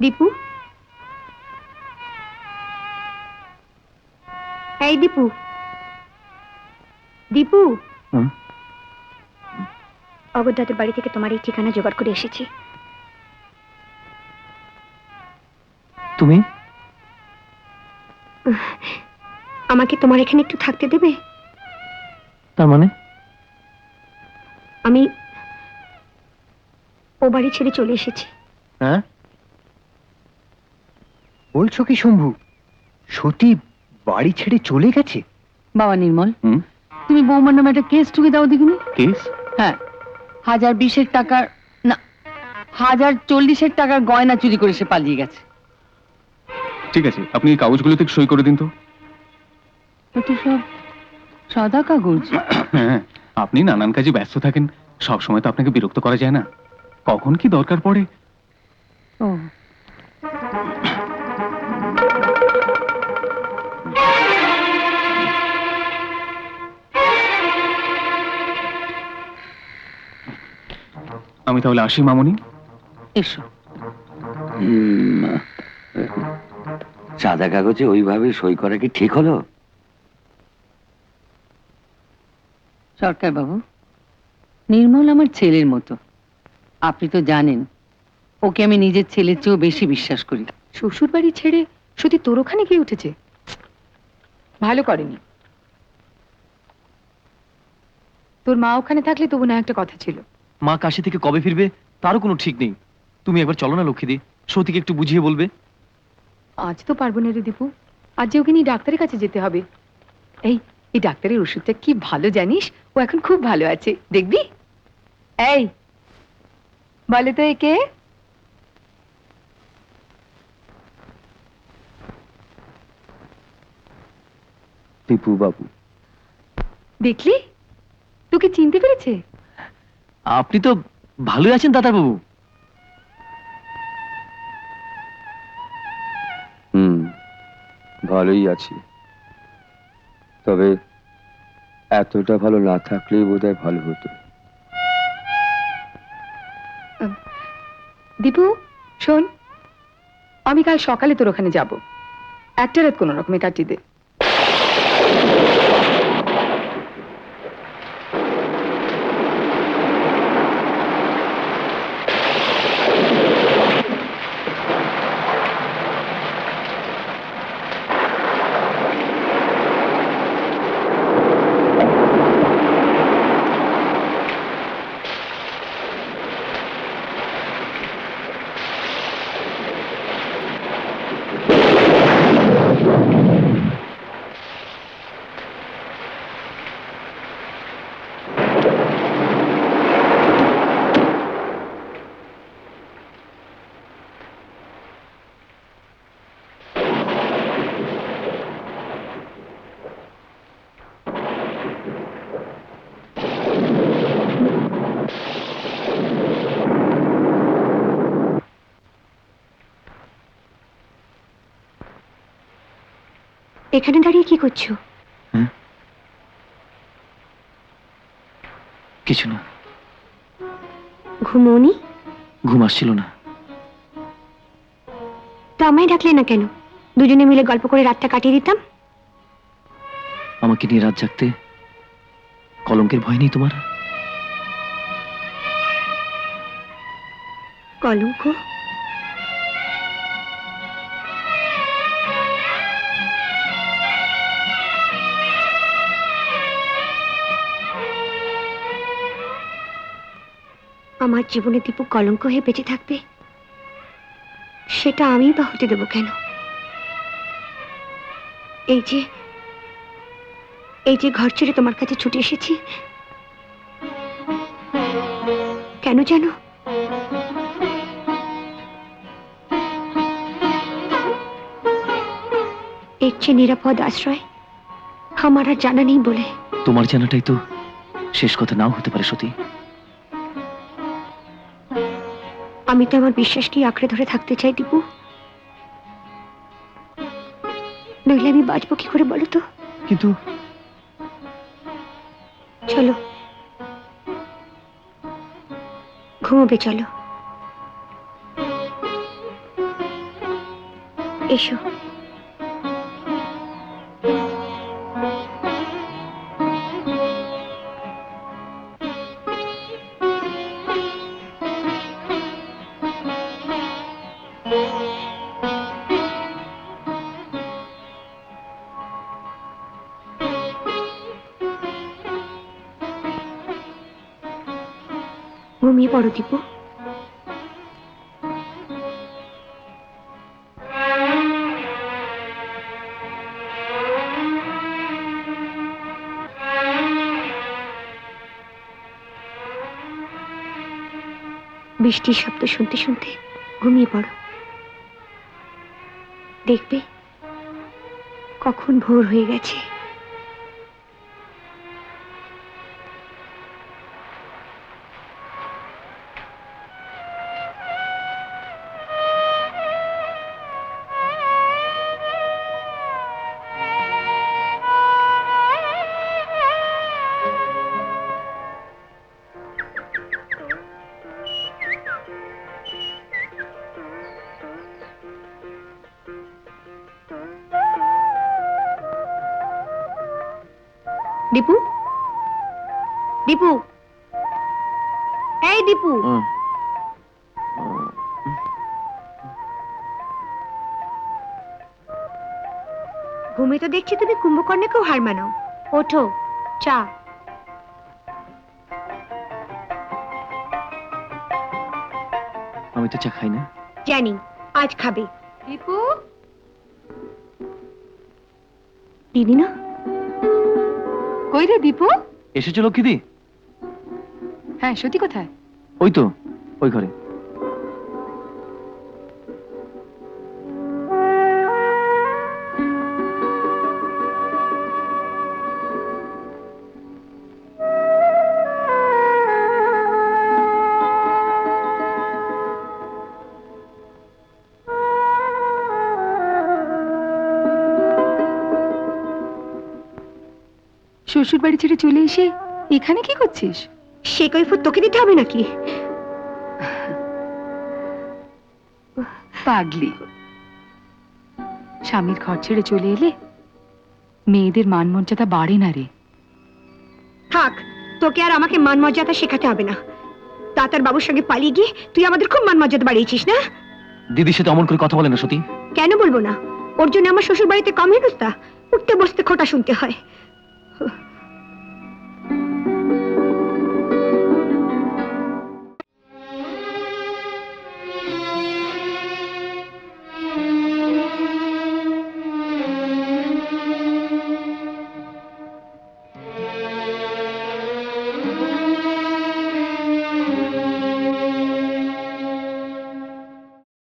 দীপু, এই দীপু, দীপু, অগদাদের বাড়ি থেকে তোমার এই ঠিকানা জোগাড় করে এসেছি। তুমি আমাকে তোমার এখানে একটু থাকতে দেবে? তার মানে? আমি ও বাড়ি ছেড়ে চলে এসেছি। হ্যাঁ, বলছো কি শম্ভু? সতী বাড়ি ছেড়ে চলে গেছে? বাবা নির্মল, তুমি বৌমার নামে একটা কেস ঠুকে দাও দেখিনি। কেস? হ্যাঁ, 1020 টাকার না 1040 টাকার গয়না চুরি করে সে পালিয়ে গেছে। ঠিক আছে, আপনি এই কাগজগুলোতে সই করে দিন তো। এটা সব সাদা কাগজ। হ্যাঁ, আপনি নানান কাজে ব্যস্ত থাকেন, সব সময় তো আপনাকে বিরক্ত করা যায় না, কখন কি দরকার পড়ে। ও, আমি তাহলে আসি মামনি। এসো। সাদা কাগজে ওইভাবে সই করা কি ঠিক হলো? সরকার বাবু, নির্মল আমার ছেলের মতো। আপনি তো জানেন ওকে আমি নিজের ছেলের চেয়েও বেশি বিশ্বাস করি। শ্বশুর বাড়ি ছেড়ে সত্যি তোর ওখানে গিয়ে উঠেছে, ভালো করেনি। তোর মা ওখানে থাকলে তবু না একটা কথা ছিল। মা কাশি থেকে কবে ফিরবে তারও কোনো ঠিক নেই। তুমি একবার চলো না লক্ষ্মীদি, সতীকে একটু বুঝিয়ে বলবে। আজ তো পারবো না রে দীপু, আজ যে ওকে নিয়ে ডাক্তারের কাছে যেতে হবে। এই ডাক্তারের ওষুধটা কি ভালো জানিস, ও এখন খুব ভালো আছে, দেখবি। এই বলে তো একে? টিপু বাবু। দেখলি, তোকে চিনতে পেরেছে। আপনি তো ভালোই আছেন দাদা বাবু। ভালোই আছি, তবে এতটা ভালো না থাকলেই বোধহয় ভালো হতো। দীপু শোন, আমি কাল সকালে তোর ওখানে যাব, একটা রাত কোনো রকমে কাটিয়ে দে। এখানে দাঁড়িয়ে কি করছো? কিছু না। ঘুমোনি? ঘুম আসছিল না। তো আমায় ডাকলে না কেন? দুজনে মিলে গল্প করে রাতটা কাটিয়ে দিতাম। আমাকে নিয়ে রাত জাগতে কলঙ্কের ভয় নেই তোমার? কলঙ্ক? আমার জীবনে দীপু কলঙ্ক হয়ে বেঁচে থাকবে, সেটা আমি বা হতে দেবো কেন? এই যে ঘর ছেড়ে তোমার কাছে ছুটে এসেছি, কেন জানো? এর চেয়ে নিরাপদ আশ্রয় আমার আর জানা নেই বলে। তোমার জানাটাই তো শেষ কথা নাও হতে পারে সতী। আমি তো আমার বিশ্বাসকে আঁকড়ে ধরে থাকতে চাই দীপু, নইলে আমি বাঁচবো কি করে বলো তো? কিন্তু চলো ঘুমোবে, চলো। এসো। ঘুমিয়ে পড়ো দীপু। বৃষ্টির শব্দ শুনতে শুনতে ঘুমিয়ে পড়ো। দেখবে কখন ভোর হয়ে গেছে। দীপু, দীপু, এই দীপু। ঘুমে তো দেখছি তুমি কুম্ভকর্ণকেও হার মানাও। ওঠো, চা। আমি তো চা খাই না। জানি আজ খাবে। দীপু, দিদি না? কই রে দীপু? এসেছো লক্ষ্মীদি? হ্যাঁ, সত্যি কোথায়? ওই তো, ওই ঘরে। শ্বশুর বাড়ি ছেড়ে চলে এসে এখানে কি করছিস? সে কৈফত তোকে দিতে হবে নাকি? পাগলি, স্বামীর ঘর ছেড়ে চলে এলে মেয়েদের মান মর্যাদা বাড়ে না রে। থাক, তোকে আর আমাকে মান মর্যাদা শেখাতে হবে না। তাতার বাবুর সঙ্গে পালিয়ে গিয়ে তুই আমাদের খুব মান মর্যাদা বাড়িয়েছিস না? দিদির সাথে অমন করে কথা বলে না সতী। কেন বলবো না? ওর জন্য আমার শ্বশুর বাড়িতে কম হেনস্তা, উঠতে বসতে খোটা শুনতে হয়।